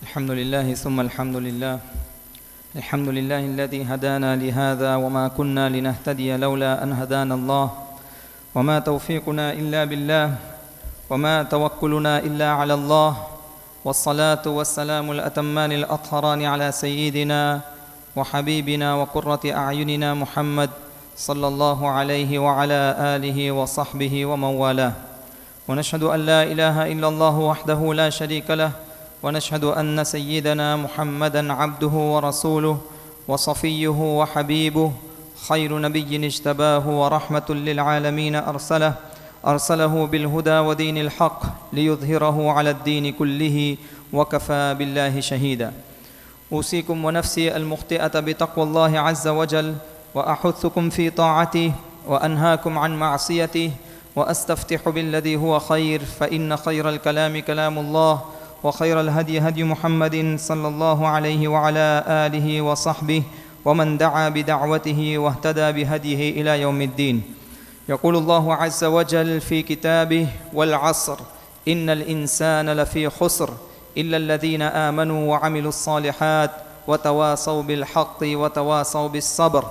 الحمد لله ثم الحمد لله الحمد لله الذي هدانا لهذا وما كنا لنهتدي لولا أن هدانا الله وما توفيقنا إلا بالله وما توكلنا إلا على الله والصلاة والسلام الأتمان الأطهران على سيدنا وحبيبنا وقرة أعيننا محمد صلى الله عليه وعلى آله وصحبه ومن والاه ونشهد أن لا إله إلا الله وحده لا شريك له ونشهد أن سيدنا محمدًا عبده ورسوله وصفيه وحبيبه خير نبي اجتباه ورحمة للعالمين أرسله بالهدى ودين الحق ليظهره على الدين كله وكفى بالله شهيدا. أوصيكم ونفسي المخطئة بتقوى الله عز وجل وأحثكم في طاعته وأنهاكم عن معصيته وأستفتح بالذي هو خير فإن خير الكلام كلام الله وخير الهدي هدي محمد صلى الله عليه وعلى آله وصحبه ومن دعا بدعوته واهتدى بهديه إلى يوم الدين. يقول الله عز وجل في كتابه والعصر إن الإنسان لفي خسر إلا الذين آمنوا وعملوا الصالحات وتواصوا بالحق وتواصوا بالصبر.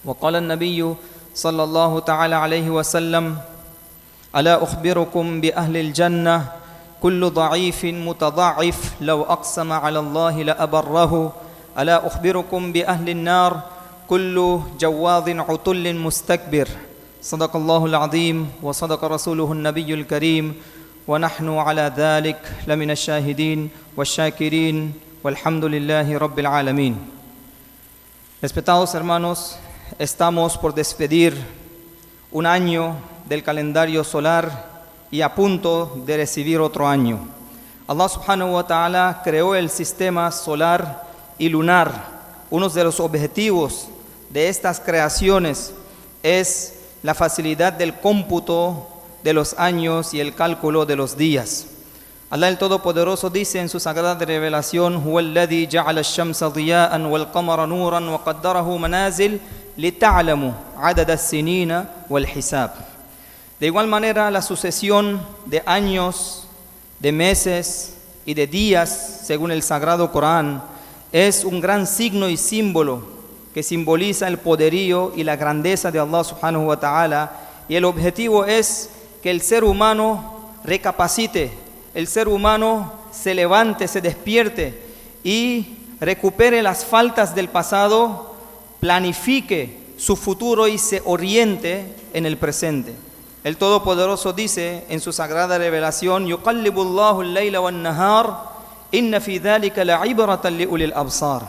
وقال النبي صلى الله تعالى عليه وسلم ألا أخبركم بأهل الجنة كل ضعيف متضعف لو أقسم على الله لأبره ألا أخبركم بأهل النار كل جواظ عتل مستكبر. صدق الله العظيم وصدق رسوله النبي الكريم ونحن على ذلك لمن الشاهدين والشاكرين والحمد لله رب العالمين. Respetados hermanos, estamos por despedir un año del calendario solar y a punto de recibir otro año. Allah subhanahu wa ta'ala creó el sistema solar y lunar. Uno de los objetivos de estas creaciones es la facilidad del cómputo de los años y el cálculo de los días. Allah el Todopoderoso dice en su sagrada revelación: "Huwa alladhi ja'ala ash-shamsa diya'an wal qamara nuran wa qaddarahu manazil lita'lamu 'adada as-sinina wal hisab." De igual manera, la sucesión de años, de meses y de días, según el Sagrado Corán, es un gran signo y símbolo que simboliza el poderío y la grandeza de Allah subhanahu wa ta'ala. Y el objetivo es que el ser humano recapacite, el ser humano se levante, se despierte y recupere las faltas del pasado, planifique su futuro y se oriente en el presente. El Todopoderoso dice en su sagrada revelación: يُقَلِّبُ اللَّهُ اللَّيْلَ وَالنَّهَارَ إِنَّ فِي ذَلِكَ لَعِبْرَةً لِأُولِي الْأَبْصَارِ.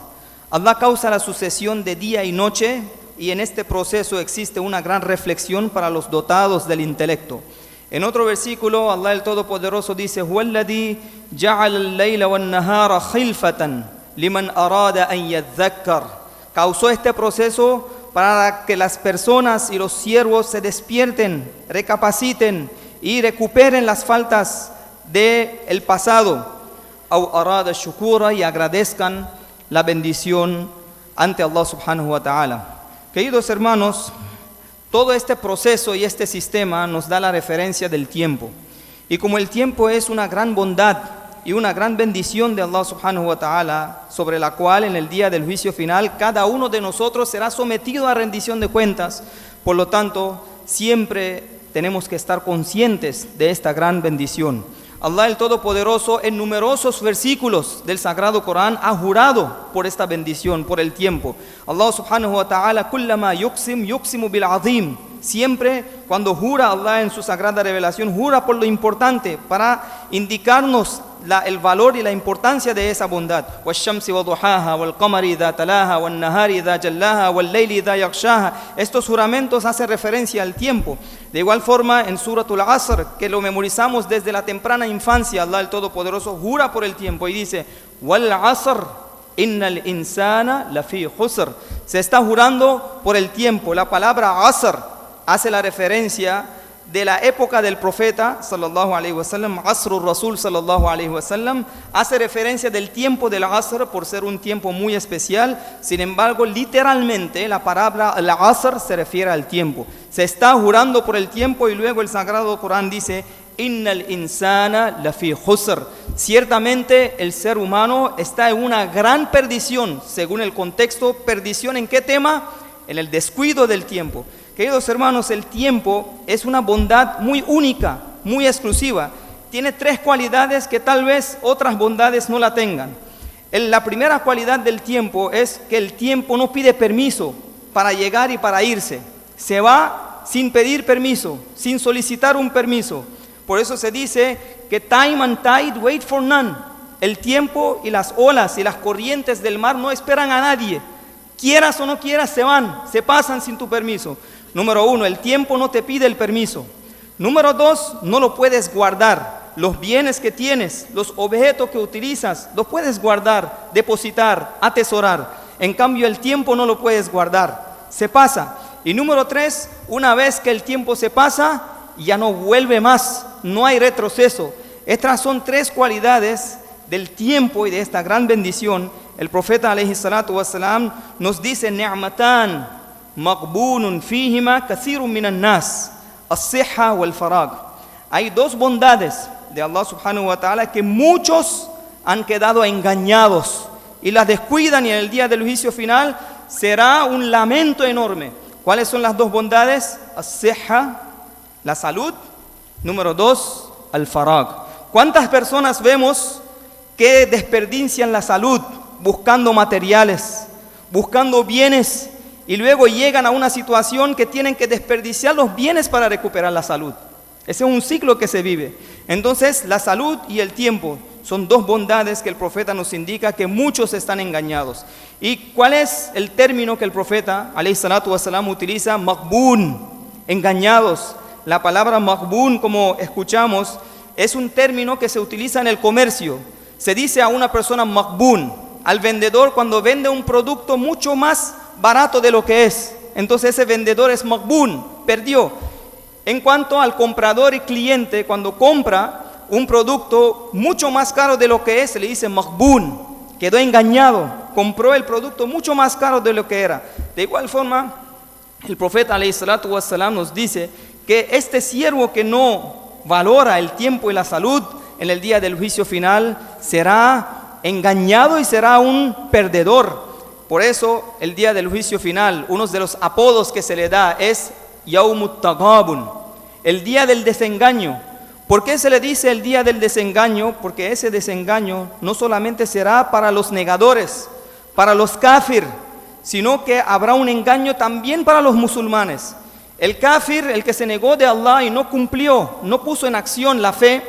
Allah causa la sucesión de día y noche y en este proceso existe una gran reflexión para los dotados del intelecto. En otro versículo, Allah el Todopoderoso dice: هُوَ الَّذِي جَعَلَ اللَّيْلَ وَالنَّهَارَ خِلْفَةً لِمَنْ أَرَادَ أَنْ يَذَّكَّرَ. Causó este proceso para que las personas y los siervos se despierten, recapaciten y recuperen las faltas del pasado, أو أراد شكورا, y agradezcan la bendición ante Allah subhanahu wa ta'ala. Queridos hermanos, todo este proceso y este sistema nos da la referencia del tiempo. Y como el tiempo es una gran bondad y una gran bendición de Allah subhanahu wa ta'ala, sobre la cual en el día del juicio final cada uno de nosotros será sometido a rendición de cuentas, por lo tanto siempre tenemos que estar conscientes de esta gran bendición. Allah el Todopoderoso en numerosos versículos del Sagrado Corán ha jurado por esta bendición, por el tiempo. Allah subhanahu wa ta'ala kullama yuqsimu bil azim. Siempre cuando jura Allah en su sagrada revelación, jura por lo importante para indicarnos el valor y la importancia de esa bondad. وَالشَّمْسِ وَضُحَاهَا وَالْقَمَرِ إِذَا تَلَاهَا وَالنَّهَارِ إِذَا جَلَّاهَا وَاللَّيْلِ إِذَا يَغْشَاهَا. Estos juramentos hacen referencia al tiempo. De igual forma, en Suratul Asr, que lo memorizamos desde la temprana infancia, Allah el Todopoderoso jura por el tiempo y dice: وَالْعَصْرِ إِنَّ الْإِنسَانَ لَفِي خُسْرٍ. Se está jurando por el tiempo. La palabra Asr hace la referencia de la época del profeta sallallahu alaihi wasallam, Asrul Rasul sallallahu alaihi wasallam, hace referencia del tiempo del Asr por ser un tiempo muy especial. Sin embargo, literalmente la palabra al-Asr se refiere al tiempo. Se está jurando por el tiempo y luego el Sagrado Corán dice: innal insana lafi khusr. Ciertamente el ser humano está en una gran perdición, según el contexto. ¿Perdición en qué tema? En el descuido del tiempo. Queridos hermanos, el tiempo es una bondad muy única, muy exclusiva. Tiene 3 cualidades que tal vez otras bondades no la tengan. La primera cualidad del tiempo es que el tiempo no pide permiso para llegar y para irse. Se va sin pedir permiso, sin solicitar un permiso. Por eso se dice que time and tide wait for none. El tiempo y las olas y las corrientes del mar no esperan a nadie. Quieras o no quieras, se van, se pasan sin tu permiso. Número 1, el tiempo no te pide el permiso. Número 2, no lo puedes guardar. Los bienes que tienes, los objetos que utilizas, los puedes guardar, depositar, atesorar. En cambio, el tiempo no lo puedes guardar, se pasa. Y número 3, una vez que el tiempo se pasa, ya no vuelve más, no hay retroceso. Estas son 3 cualidades del tiempo y de esta gran bendición. El profeta alayhi salatu wassalam nos dice: ni'matan maqbunun fihima kathirun minan nas, as-sihha wal farag. Hay 2 bondades de Allah subhanahu wa ta'ala que muchos han quedado engañados y las descuidan, y en el día del juicio final será un lamento enorme. ¿Cuáles son las 2 bondades? As-sihha, la salud. Número 2, al-farag. ¿Cuántas personas vemos que desperdician la salud buscando materiales, buscando bienes, y luego llegan a una situación que tienen que desperdiciar los bienes para recuperar la salud? Ese es un ciclo que se vive. Entonces, la salud y el tiempo son 2 bondades que el profeta nos indica que muchos están engañados. ¿Y cuál es el término que el profeta, alayhi salatu wasalam, utiliza? Maqbun, engañados. La palabra maqbun, como escuchamos, es un término que se utiliza en el comercio. Se dice a una persona maqbun, al vendedor, cuando vende un producto mucho más barato de lo que es. Entonces ese vendedor es maqbun, perdió. En cuanto al comprador y cliente, cuando compra un producto mucho más caro de lo que es, se le dice maqbun, quedó engañado, compró el producto mucho más caro de lo que era. De igual forma, el profeta alayhi salatu wassalam nos dice que este siervo que no valora el tiempo y la salud, en el día del juicio final será engañado y será un perdedor. Por eso, el día del juicio final, uno de los apodos que se le da es Yawmut Taghabun, el día del desengaño. ¿Por qué se le dice el día del desengaño? Porque ese desengaño no solamente será para los negadores, para los kafir, sino que habrá un engaño también para los musulmanes. El kafir, el que se negó de Allah y no cumplió, no puso en acción la fe,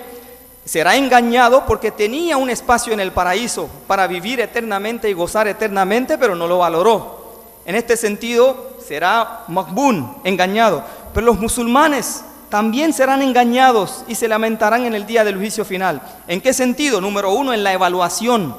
será engañado porque tenía un espacio en el paraíso para vivir eternamente y gozar eternamente, pero no lo valoró. En este sentido, será maqbun, engañado. Pero los musulmanes también serán engañados y se lamentarán en el día del juicio final. ¿En qué sentido? Número 1, en la evaluación.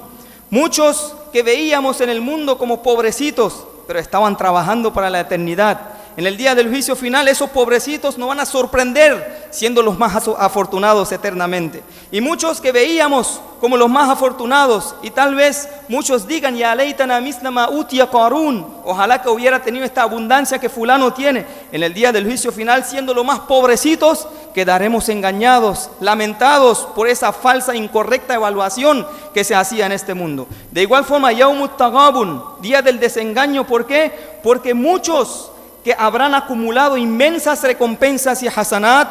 Muchos que veíamos en el mundo como pobrecitos, pero estaban trabajando para la eternidad. En el día del juicio final, esos pobrecitos nos van a sorprender siendo los más afortunados eternamente. Y muchos que veíamos como los más afortunados, y tal vez muchos digan: ya leitana misla ma utiya Qarun, ojalá que hubiera tenido esta abundancia que fulano tiene. En el día del juicio final, siendo los más pobrecitos, quedaremos engañados, lamentados por esa falsa, incorrecta evaluación que se hacía en este mundo. De igual forma, Yawmut Taghabun, día del desengaño. ¿Por qué? Porque muchos que habrán acumulado inmensas recompensas y hasanat,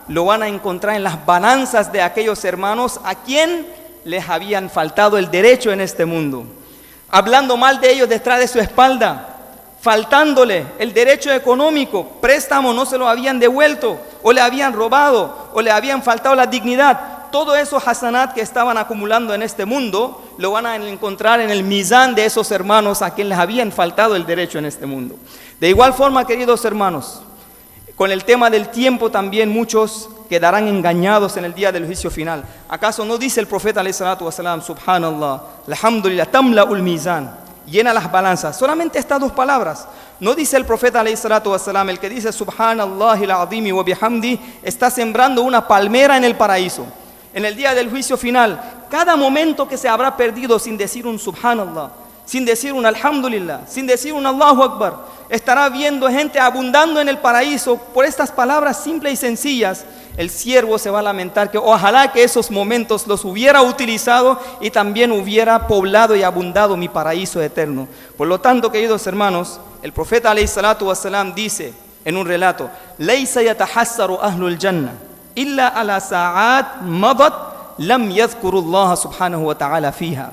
lo van a encontrar en las balanzas de aquellos hermanos a quien les habían faltado el derecho en este mundo, hablando mal de ellos detrás de su espalda, faltándole el derecho económico, préstamo no se lo habían devuelto, o le habían robado, o le habían faltado la dignidad. Todo eso hasanat que estaban acumulando en este mundo, lo van a encontrar en el mizán de esos hermanos a quienes les habían faltado el derecho en este mundo. De igual forma, queridos hermanos, con el tema del tiempo también muchos quedarán engañados en el día del juicio final. ¿Acaso no dice el profeta alayhi salatu wasalam, subhanallah, alhamdulillah, tamla'ul mizan, llena las balanzas? Solamente estas 2 palabras. No dice el profeta alayhi salatu wasalam, el que dice subhanallah al-azimi wa bihamdi, está sembrando una palmera en el paraíso. En el día del juicio final, cada momento que se habrá perdido sin decir un subhanallah, sin decir un alhamdulillah, sin decir un Allahu Akbar, estará viendo gente abundando en el paraíso por estas palabras simples y sencillas. el siervo se va a lamentar que ojalá que esos momentos los hubiera utilizado y también hubiera poblado y abundado mi paraíso eterno. Por lo tanto, queridos hermanos, el profeta alayhi salatu wassalam dice en un relato: "Laysa yatahassaru ahlul jannah illa ala sa'at madat lam yadhkuru Allah subhanahu wa ta'ala fiha."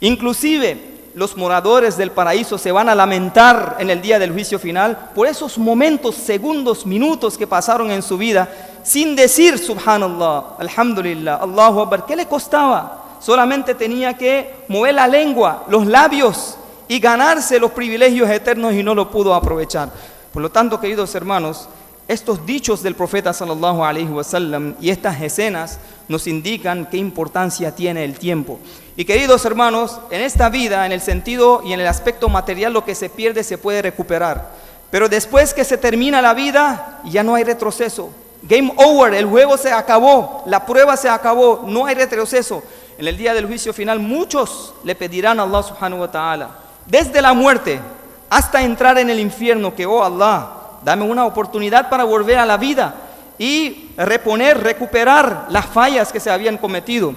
Inclusive los moradores del paraíso se van a lamentar en el día del juicio final por esos momentos, segundos, minutos que pasaron en su vida sin decir subhanallah, alhamdulillah, Allahu Akbar. ¿Qué le costaba? Solamente tenía que mover la lengua, los labios y ganarse los privilegios eternos y no lo pudo aprovechar. Por lo tanto, queridos hermanos, estos dichos del profeta sallallahu alaihi wasallam y estas escenas nos indican qué importancia tiene el tiempo. Y queridos hermanos, en esta vida, en el sentido y en el aspecto material, lo que se pierde se puede recuperar. Pero después que se termina la vida, ya no hay retroceso. Game over, el juego se acabó, la prueba se acabó, no hay retroceso. En el día del juicio final, muchos le pedirán a Allah subhanahu wa ta'ala, desde la muerte hasta entrar en el infierno, que oh Allah, dame una oportunidad para volver a la vida y recuperar las fallas que se habían cometido.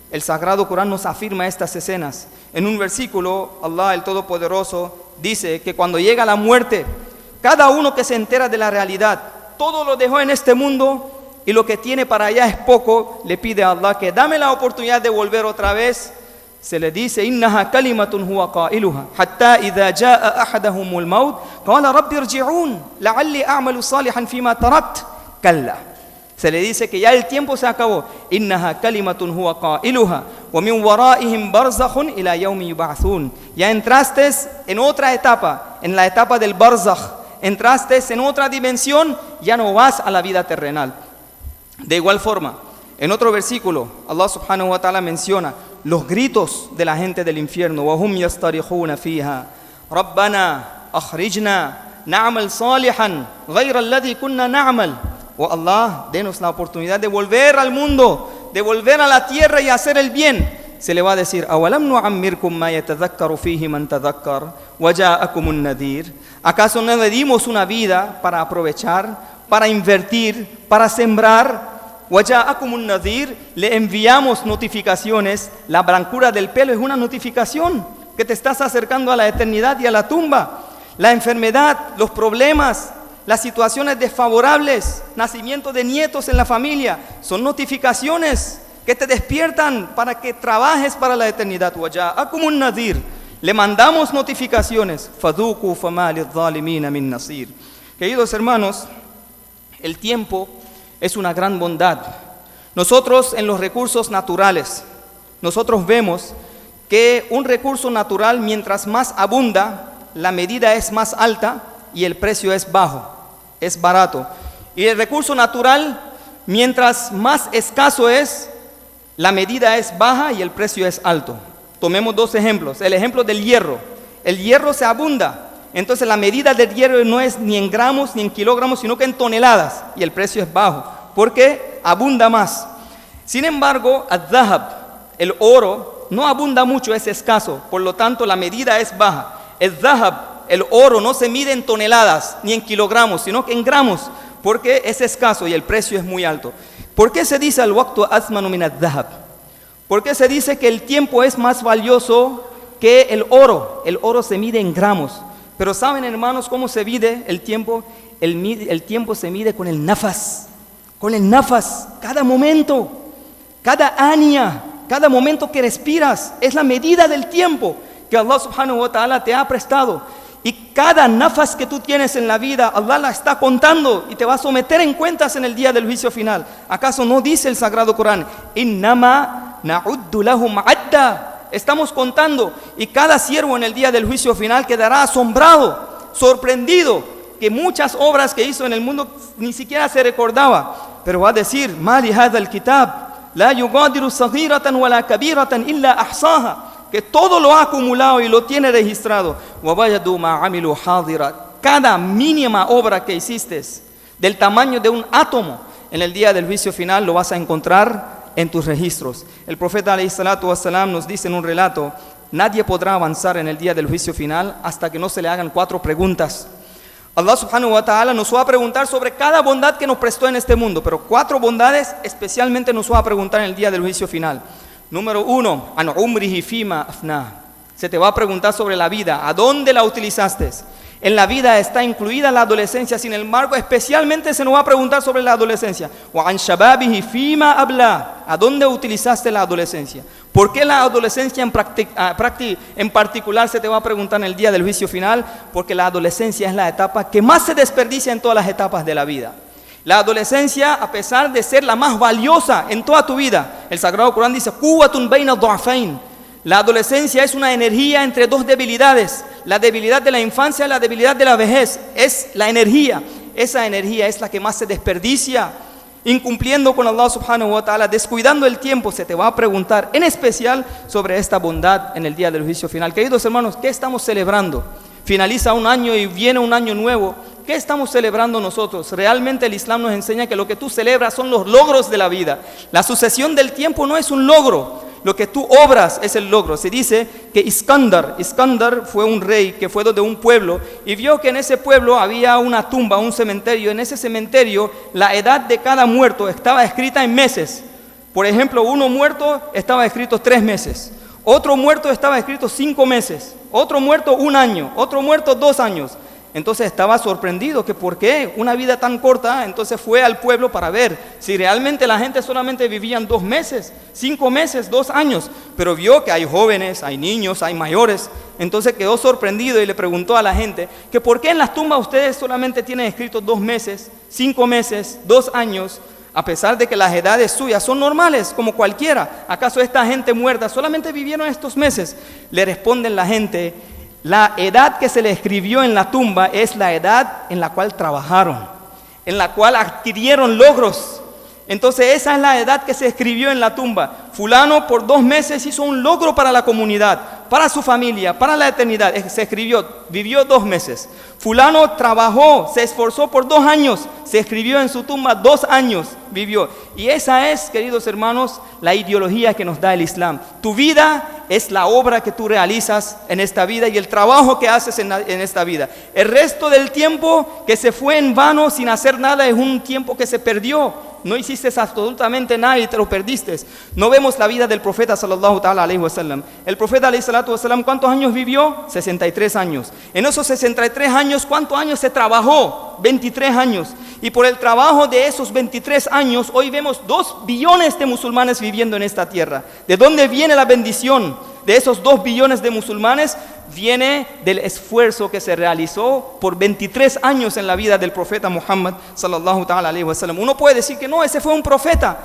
El Sagrado Corán nos afirma estas escenas. En un versículo, Allah el Todopoderoso dice que cuando llega la muerte, cada uno que se entera de la realidad, todo lo dejó en este mundo y lo que tiene para allá es poco, le pide a Allah que dame la oportunidad de volver otra vez. Se le dice: "Innaha kalimatun huwa qailuha hatta idha jaa ahadahumul maut qala rabbi irji'un la'alli a'malu salihan fima tarakt kalla." Se le dice que ya el tiempo se acabó. "Innaha kalimatun huwa qailuha wa min waraihim barzakhun ila yawmi yub'athun." Ya entraste en otra etapa, en la etapa del barzakh. Entraste en otra dimensión, ya no vas a la vida terrenal. De igual forma, en otro versículo, Allah subhanahu wa ta'ala menciona los gritos de la gente del infierno. وَهُمْ يَسْتَرِخُونَ فِيهَا رَبَّنَا أَخْرِجْنَا نَعْمَلْ صَالِحًا غَيْرَ الَّذِي كُنَّا نَعْمَلْ. Oh Allah, denos la oportunidad de volver al mundo, de volver a la tierra y hacer el bien. Se le va a decir: أَوَلَمْ نُعَمِّرْكُمْ مَا يَتَذَكَّرُ فِيهِ مَنْ تَذَكَّرَ وَجَاءَكُمُ النَّذِيرُ. ¿Acaso no le dimos una vida para aprovechar, para invertir, para sembrar? وَجَاءَكُمُ النَّذِيرُ. Le enviamos notificaciones. La blancura del pelo es una notificación que te estás acercando a la eternidad y a la tumba. La enfermedad, los problemas, las situaciones desfavorables, nacimiento de nietos en la familia, son notificaciones que te despiertan para que trabajes para la eternidad. وَجَاءَكُمُ النَّذِيرُ. Le mandamos notificaciones. فَذُوقُوا فَمَا لِلظَّالِمِينَ مِن نَصِيرٍ. Queridos hermanos, el tiempo es una gran bondad. Nosotros en los recursos naturales, nosotros vemos que un recurso natural, mientras más abunda, la medida es más alta y el precio es bajo, es barato. Y el recurso natural, mientras más escaso es, la medida es baja y el precio es alto. Tomemos dos ejemplos. El ejemplo del hierro. El hierro se abunda. Entonces la medida del hierro no es ni en gramos ni en kilogramos, sino que en toneladas, y el precio es bajo, porque abunda más. Sin embargo, al-dhahab, el oro, no abunda mucho, es escaso, por lo tanto la medida es baja. El dhahab, el oro, no se mide en toneladas ni en kilogramos, sino que en gramos, porque es escaso y el precio es muy alto. ¿Por qué se dice al-waqtu athmanu min al-dhahab? ¿Por qué se dice que el tiempo es más valioso que el oro? El oro se mide en gramos. Pero ¿saben, hermanos, cómo se mide el tiempo? El tiempo se mide con el nafas. Con el nafas. Cada momento, cada ania, cada momento que respiras es la medida del tiempo que Allah subhanahu wa ta'ala te ha prestado. Y cada nafas que tú tienes en la vida, Allah la está contando y te va a someter en cuentas en el día del juicio final. ¿Acaso no dice el Sagrado Corán? Innama na'uddu lahum adda. Estamos contando, y cada siervo en el día del juicio final quedará asombrado, sorprendido, que muchas obras que hizo en el mundo ni siquiera se recordaba. Pero va a decir: Ma li hadha al-kitab la yugadiru saghiratan wala kabiratan illa ahsaha. Que todo lo ha acumulado y lo tiene registrado. Wa wajadu ma amilu hadira. Cada mínima obra que hiciste, del tamaño de un átomo, en el día del juicio final lo vas a encontrar en tus registros. El profeta alayhi salatu wassalam nos dice en un relato: nadie podrá avanzar en el día del juicio final hasta que no se le hagan 4 preguntas. Allah subhanahu wa ta'ala nos va a preguntar sobre cada bondad que nos prestó en este mundo, pero 4 bondades especialmente nos va a preguntar en el día del juicio final. Número 1, an umrihi fima afna. Se te va a preguntar sobre la vida, ¿a dónde la utilizaste? En la vida está incluida la adolescencia, sin embargo, especialmente se nos va a preguntar sobre la adolescencia. Wa an shababihi fima abla. ¿A dónde utilizaste la adolescencia? ¿Por qué la adolescencia en particular se te va a preguntar en el día del juicio final? Porque la adolescencia es la etapa que más se desperdicia en todas las etapas de la vida. La adolescencia, a pesar de ser la más valiosa en toda tu vida, el Sagrado Corán dice, quwwatun bayna du'afayn. La adolescencia es una energía entre 2 debilidades. La debilidad de la infancia y la debilidad de la vejez. Es la energía. Esa energía es la que más se desperdicia. Incumpliendo con Allah subhanahu wa ta'ala, descuidando el tiempo, se te va a preguntar en especial sobre esta bondad en el día del juicio final. Queridos hermanos, ¿qué estamos celebrando? Finaliza un año y viene un año nuevo. ¿Qué estamos celebrando nosotros? Realmente el Islam nos enseña que lo que tú celebras son los logros de la vida. La sucesión del tiempo no es un logro. Lo que tú obras es el logro. Se dice que Iskandar fue un rey que fue de un pueblo y vio que en ese pueblo había una tumba, un cementerio. En ese cementerio la edad de cada muerto estaba escrita en meses. Por ejemplo, uno muerto estaba escrito 3 meses. Otro muerto estaba escrito 5 meses. Otro muerto 1 año. Otro muerto 2 años. Entonces estaba sorprendido que por qué una vida tan corta. Entonces fue al pueblo para ver si realmente la gente solamente vivían 2 meses, 5 meses, 2 años. Pero vio que hay jóvenes, hay niños, hay mayores. Entonces quedó sorprendido y le preguntó a la gente que por qué en las tumbas ustedes solamente tienen escritos 2 meses, 5 meses, 2 años, a pesar de que las edades suyas son normales como cualquiera. ¿Acaso esta gente muerta solamente vivieron estos meses? Le responden la gente, la edad que se le escribió en la tumba es la edad en la cual trabajaron, en la cual adquirieron logros. Entonces esa es la edad que se escribió en la tumba. Fulano por 2 meses hizo un logro para la comunidad, para su familia, para la eternidad. Se escribió, vivió 2 meses. Fulano trabajó, se esforzó por 2 años. Se escribió en su tumba 2 años vivió. Y esa es, queridos hermanos, la ideología que nos da el Islam. Tu vida es la obra que tú realizas en esta vida y el trabajo que haces en esta vida. El resto del tiempo que se fue en vano sin hacer nada es un tiempo que se perdió. No hiciste absolutamente nada y te lo perdiste. No vemos la vida del profeta sallallahu ta'ala alayhi wa sallam. El profeta alayhi salatu wa sallam, ¿cuántos años vivió? 63 años. En esos 63 años, ¿cuántos años se trabajó? 23 años. Y por el trabajo de esos 23 años, hoy vemos 2 billones de musulmanes viviendo en esta tierra. ¿De dónde viene la bendición de esos 2 billones de musulmanes? Viene del esfuerzo que se realizó por 23 años en la vida del profeta Muhammad sallallahu ta'ala alayhi wa sallam. Uno puede decir que no, ese fue un profeta.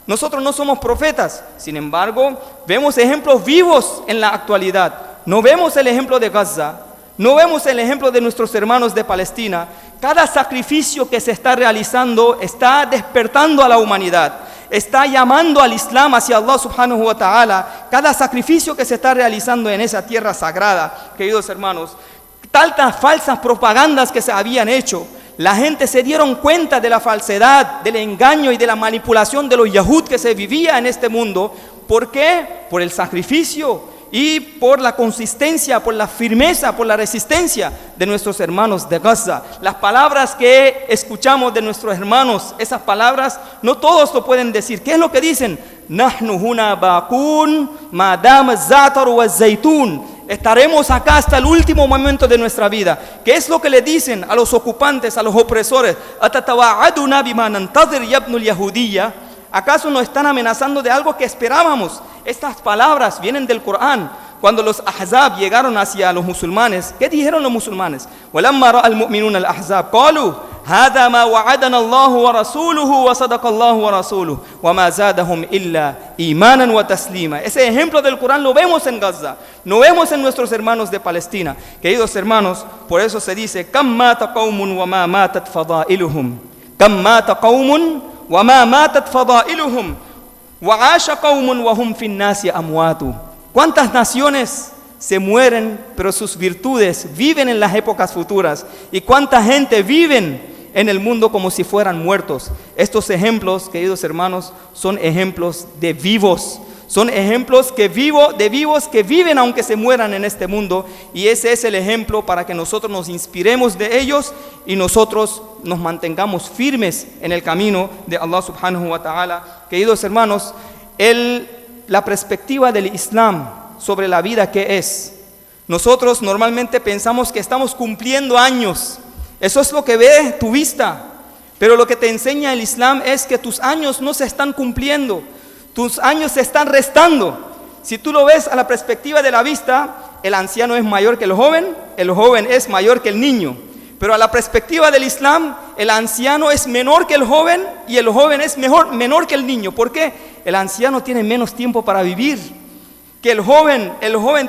Nosotros no somos profetas. Sin embargo, vemos ejemplos vivos en la actualidad. No vemos el ejemplo de Gaza, no vemos el ejemplo de nuestros hermanos de Palestina. Cada sacrificio que se está realizando está despertando a la humanidad. Está llamando al Islam hacia Allah subhanahu wa ta'ala. Cada sacrificio que se está realizando en esa tierra sagrada, queridos hermanos, tantas falsas propagandas que se habían hecho, la gente se dieron cuenta de la falsedad, del engaño y de la manipulación de los yahud que se vivía en este mundo. ¿Por qué? Por el sacrificio y por la consistencia, por la firmeza, por la resistencia de nuestros hermanos de Gaza. Las palabras que escuchamos de nuestros hermanos, esas palabras, no todos lo pueden decir. ¿Qué es lo que dicen? Nahnu huna baqun ma dama az-zatar wa az-zaytun. Estaremos acá hasta el último momento de nuestra vida. ¿Qué es lo que le dicen a los ocupantes, a los opresores? Atatawa'aduna bima nantazir yabnul yahudiyya. ¿Acaso nos están amenazando de algo que esperábamos? Estas palabras vienen del Corán. Cuando los Ahzab llegaron hacia los musulmanes, ¿qué dijeron los musulmanes? وَلَمَّا رَأَى الْمُؤْمِنُونَ الْأَحْزَابَ قَالُوا هَذَا مَا وَعَدَنَا اللَّهُ وَرَسُولُهُ وَصَدَقَ اللَّهُ وَرَسُولُهُ وَمَا زَادَهُمْ إِلَّا إِيمَانًا وَتَسْلِيمًا. Ese ejemplo del Corán lo vemos en Gaza, no vemos en nuestros hermanos de Palestina. Queridos hermanos, por eso se dice كَمْ مَاتَ قَوْمٌ وَمَا مَاتَتْ فَضَائِلُهُمْ كَمْ مَاتَ قَوْمٌ وَمَا مَاتَتْ فَضَائِلُهُمْ وَعَاشَ قَوْمٌ وَهُمْ فِي النَّاسِ أَمْوَاتُ. ¿Cuántas naciones se mueren, pero sus virtudes viven en las épocas futuras? ¿Y cuánta gente viven en el mundo como si fueran muertos? Estos ejemplos, queridos hermanos, son ejemplos de vivos, Son ejemplos de vivos que viven aunque se mueran en este mundo. Y ese es el ejemplo para que nosotros nos inspiremos de ellos y nosotros nos mantengamos firmes en el camino de Allah subhanahu wa ta'ala. Queridos hermanos, la perspectiva del Islam sobre la vida que es. Nosotros normalmente pensamos que estamos cumpliendo años. Eso es lo que ve tu vista. Pero lo que te enseña el Islam es que tus años no se están cumpliendo. Tus años se están restando. Si tú lo ves a la perspectiva de la vista, el anciano es mayor que el joven es mayor que el niño. Pero a la perspectiva del Islam, el anciano es menor que el joven y el joven es menor que el niño. ¿Por qué? El anciano tiene menos tiempo para vivir que el joven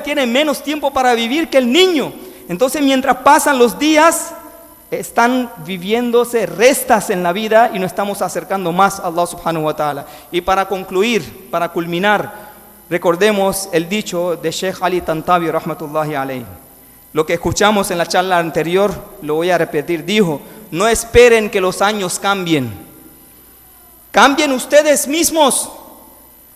tiene menos tiempo para vivir que el niño. Entonces, mientras pasan los días, están viviéndose restas en la vida y nos estamos acercando más a Allah subhanahu wa ta'ala. Y para concluir, para culminar, recordemos el dicho de Sheikh Ali Tantawi rahmatullahi alayhi. Lo que escuchamos en la charla anterior, lo voy a repetir. Dijo: no esperen que los años cambien. Cambien ustedes mismos.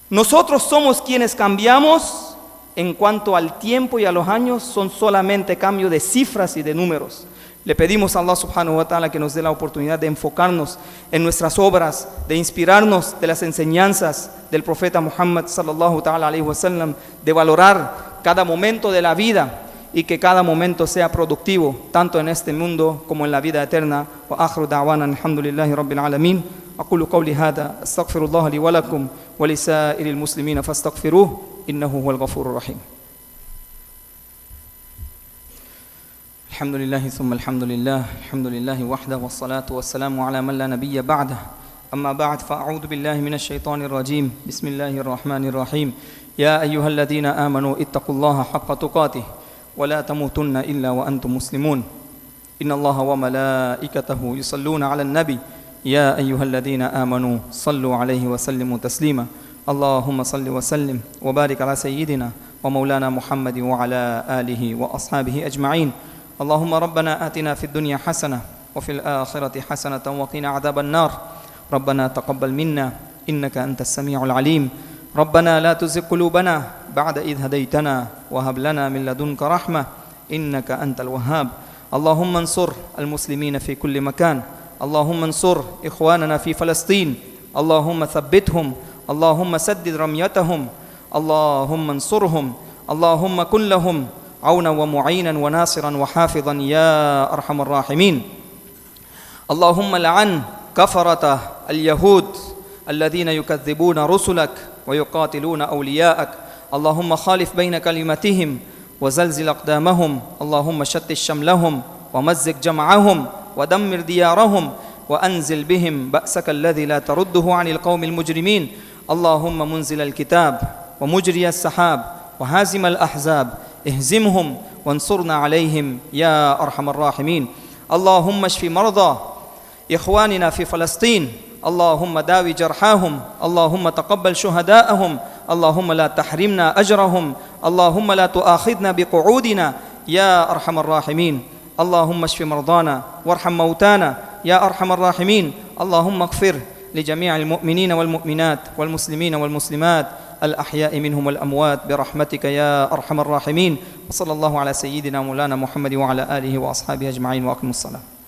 Nosotros somos quienes cambiamos. En cuanto al tiempo y a los años, son solamente cambio de cifras y de números. Le pedimos a Allah subhanahu wa ta'ala que nos dé la oportunidad de enfocarnos en nuestras obras, de inspirarnos de las enseñanzas del profeta Muhammad sallallahu ta'ala alayhi wa sallam, de valorar cada momento de la vida y que cada momento sea productivo, tanto en este mundo como en la vida eterna. Wa akhiru da'wana alhamdulillahi rabbil alamin. أقول قولي هذا أستغفر الله لي ولكم ولسائر المسلمين فاستغفروه إنه هو الغفور الرحيم. الحمد لله ثم الحمد لله وحده والصلاة والسلام على من لا نبي بعده. أما بعد فأعوذ بالله من الشيطان الرجيم. بسم الله الرحمن الرحيم. يا أيها الذين آمنوا اتقوا الله حق تقاته ولا تموتن إلا وأنتم مسلمون. إن الله وملائكته يصلون على النبي يا أيها الذين آمنوا صلوا عليه وسلموا تسليما. اللهم صل وسلم وبارك على سيدنا ومولانا محمد وعلى آله وأصحابه أجمعين. اللهم ربنا آتنا في الدنيا حسنة وفي الآخرة حسنة وقنا عذاب النار. ربنا تقبل منا إنك أنت السميع العليم. ربنا لا تزغ قلوبنا بعد إذ هديتنا وهب لنا من لدنك رحمة إنك أنت الوهاب. اللهم انصر المسلمين في كل مكان. اللهم انصر إخواننا في فلسطين. اللهم ثبتهم. اللهم سدد رميتهم. اللهم انصرهم. اللهم كن لهم عونا ومعينا وناصرا وحافظا يا أرحم الراحمين. اللهم لعن كفرة اليهود الذين يكذبون رسلك ويقاتلون أولياءك. اللهم خالف بين كلمتهم وزلزل أقدامهم. اللهم شتت شملهم ومزق جمعهم ودمر ديارهم وأنزل بهم بأسك الذي لا ترده عن القوم المجرمين. اللهم منزل الكتاب ومجري السحاب وهازم الأحزاب اهزمهم وانصرنا عليهم يا أرحم الراحمين. اللهم اشف مرضى إخواننا في فلسطين. اللهم داوي جرحاهم. اللهم تقبل شهداءهم. اللهم لا تحرمنا أجرهم. اللهم لا تؤاخذنا بقعودنا يا أرحم الراحمين. اللهم اشف مرضانا وارحم موتانا يا أرحم الراحمين. اللهم اغفر لجميع المؤمنين والمؤمنات والمسلمين والمسلمات الأحياء منهم والأموات برحمتك يا أرحم الراحمين. وصلى الله على سيدنا مولانا محمد وعلى آله وأصحابه أجمعين وأقم الصلاة.